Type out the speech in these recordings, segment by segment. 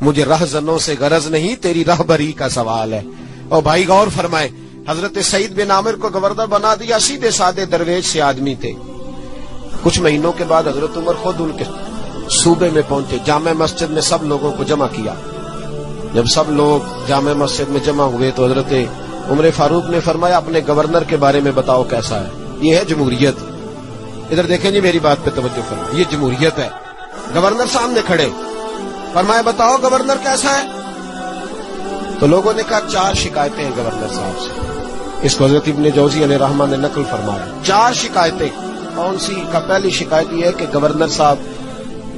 مجھے رہزنوں سے غرض نہیں، تیری رہبری کا سوال ہے۔ اور بھائی غور فرمائے، حضرت سعید بن عامر کو گورنر بنا دیا، سیدھے سادے درویش سے آدمی تھے۔ کچھ مہینوں کے بعد حضرت عمر خود ان کے صوبے میں پہنچے، جامع مسجد میں سب لوگوں کو جمع کیا۔ جب سب لوگ جامع مسجد میں جمع ہوئے تو حضرت عمر فاروق نے فرمایا اپنے گورنر کے بارے میں بتاؤ کیسا ہے۔ یہ ہے جمہوریت۔ ادھر دیکھیں جی، میری بات پہ توجہ فرمائیں، یہ جمہوریت ہے۔ گورنر سامنے کھڑے، فرمایا بتاؤ گورنر کیسا ہے؟ تو لوگوں نے کہا 4 شکایتیں ہیں گورنر صاحب سے۔ اس کو حضرت ابن جوزی علیہ رحمہ نے نقل فرمایا، 4 شکایتیں۔ کون سی؟ کا پہلی شکایت یہ ہے کہ گورنر صاحب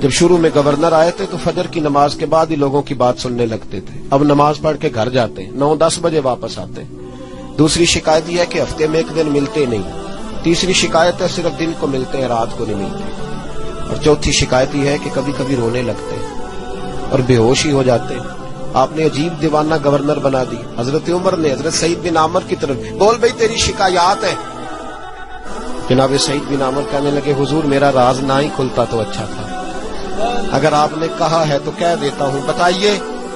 جب شروع میں گورنر آئے تھے تو فجر کی نماز کے بعد ہی لوگوں کی بات سننے لگتے تھے، اب نماز پڑھ کے گھر جاتے ہیں، 9-10 بجے واپس آتے ہیں۔ دوسری شکایت یہ ہے کہ ہفتے میں ایک دن ملتے نہیں۔ تیسری شکایت ہے صرف دن کو ملتے ہیں، رات کو نہیں ملتے۔ اور چوتھی شکایت یہ ہے کہ کبھی کبھی رونے لگتے ہیں اور بے ہوش ہی ہو جاتے ہیں۔ آپ نے عجیب دیوانہ گورنر بنا دی۔ حضرت عمر نے حضرت سعید بن عامر کی طرف، بول بھئی تیری شکایات ہے۔ جناب سعید بن عامر کہنے لگے حضور میرا راز نہ ہی کھلتا تو اچھا تھا، اگر آپ نے کہا ہے تو کہہ دیتا ہوں، بتائیے۔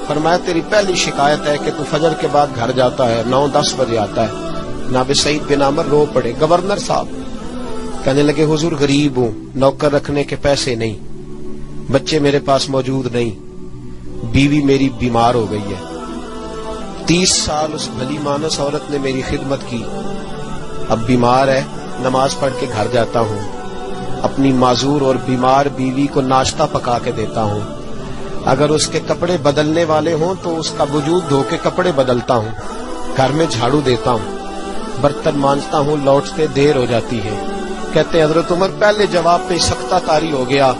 فرمایا تیری پہلی شکایت ہے کہ تو فجر کے بعد گھر جاتا ہے، 9-10 بجے آتا ہے۔ جناب سعید بن عامر رو پڑے۔ گورنر صاحب کہنے لگے حضور غریب ہوں، نوکر رکھنے کے پیسے نہیں، بچے میرے پاس موجود نہیں، بیوی میری بیمار ہو گئی ہے، 30 سال اس بھلی مانس عورت نے میری خدمت کی، اب بیمار ہے، نماز پڑھ کے گھر جاتا ہوں، اپنی معذور اور بیمار بیوی کو ناشتہ پکا کے دیتا ہوں، اگر اس کے کپڑے بدلنے والے ہوں تو اس کا وجود دھو کے کپڑے بدلتا ہوں، گھر میں جھاڑو دیتا ہوں، برتن مانجتا ہوں، لوٹتے دیر ہو جاتی ہے۔ کہتے ہیں حضرت عمر پہلے جواب پہ سختہ طاری ہو گیا،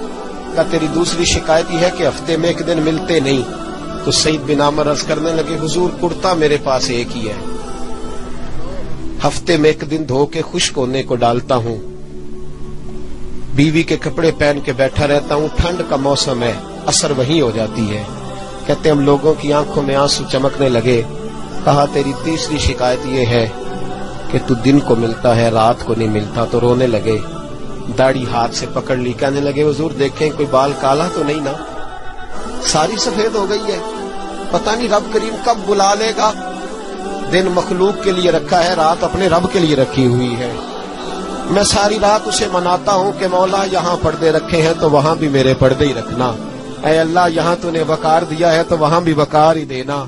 کہ تیری دوسری شکایت یہ ہے کہ ہفتے میں ایک دن ملتے نہیں۔ تو سعید بن عامر عرض کرنے لگے حضور کرتا میرے پاس ایک ہی ہے، ہفتے میں ایک دن دھو کے خشک ہونے کو ڈالتا ہوں، بیوی کے کپڑے پہن کے بیٹھا رہتا ہوں، ٹھنڈ کا موسم ہے، اثر وہیں ہو جاتی ہے۔ کہتے ہم لوگوں کی آنکھوں میں آنسو چمکنے لگے۔ کہا تیری تیسری شکایت یہ ہے کہ تو دن کو ملتا ہے رات کو نہیں ملتا۔ تو رونے لگے، داڑھی ہاتھ سے پکڑ لی، کہنے لگے حضور دیکھیں کوئی بال کالا تو نہیں نا، ساری سفید ہو گئی ہے، پتہ نہیں رب کریم کب بلا لے گا۔ دن مخلوق کے لیے رکھا ہے، رات اپنے رب کے لیے رکھی ہوئی ہے۔ میں ساری رات اسے مناتا ہوں کہ مولا یہاں پردے رکھے ہیں تو وہاں بھی میرے پردے ہی رکھنا، اے اللہ یہاں تو نے وقار دیا ہے تو وہاں بھی وقار ہی دینا۔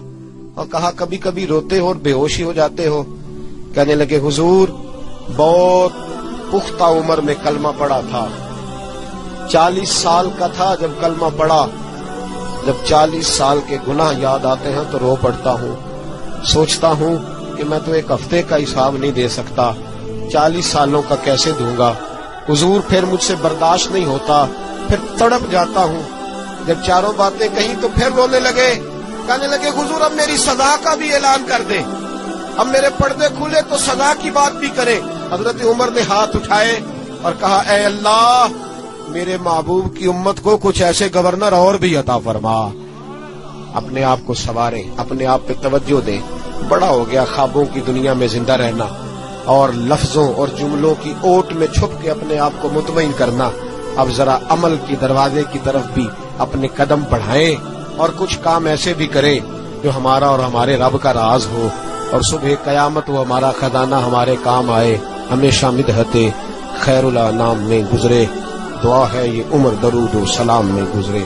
اور کہا کبھی کبھی روتے ہو اور بے ہوشی ہو جاتے ہو؟ کہنے لگے حضور بہت پختہ عمر میں کلمہ پڑا تھا، 40 سال کا تھا جب کلمہ پڑا، جب 40 سال کے گناہ یاد آتے ہیں تو رو پڑتا ہوں، سوچتا ہوں کہ میں تو ایک ہفتے کا حساب نہیں دے سکتا، 40 سالوں کا کیسے دوں گا حضور؟ پھر مجھ سے برداشت نہیں ہوتا، پھر تڑپ جاتا ہوں۔ جب چاروں باتیں کہیں تو پھر رونے لگے، کہنے لگے حضور اب میری سزا کا بھی اعلان کر دیں، اب میرے پردے کھلے تو سزا کی بات بھی کریں۔ حضرت عمر نے ہاتھ اٹھائے اور کہا اے اللہ میرے محبوب کی امت کو کچھ ایسے گورنر اور بھی عطا فرما۔ اپنے آپ کو سنوارے، اپنے آپ پہ توجہ دیں۔ بڑا ہو گیا خوابوں کی دنیا میں زندہ رہنا اور لفظوں اور جملوں کی اوٹ میں چھپ کے اپنے آپ کو مطمئن کرنا۔ اب ذرا عمل کی دروازے کی طرف بھی اپنے قدم بڑھائیں اور کچھ کام ایسے بھی کریں جو ہمارا اور ہمارے رب کا راز ہو، اور صبح قیامت وہ ہمارا خزانہ ہمارے کام آئے، ہمیشہ مدحت خیر الانام میں گزرے۔ دعا ہے یہ عمر درود و سلام میں گزرے۔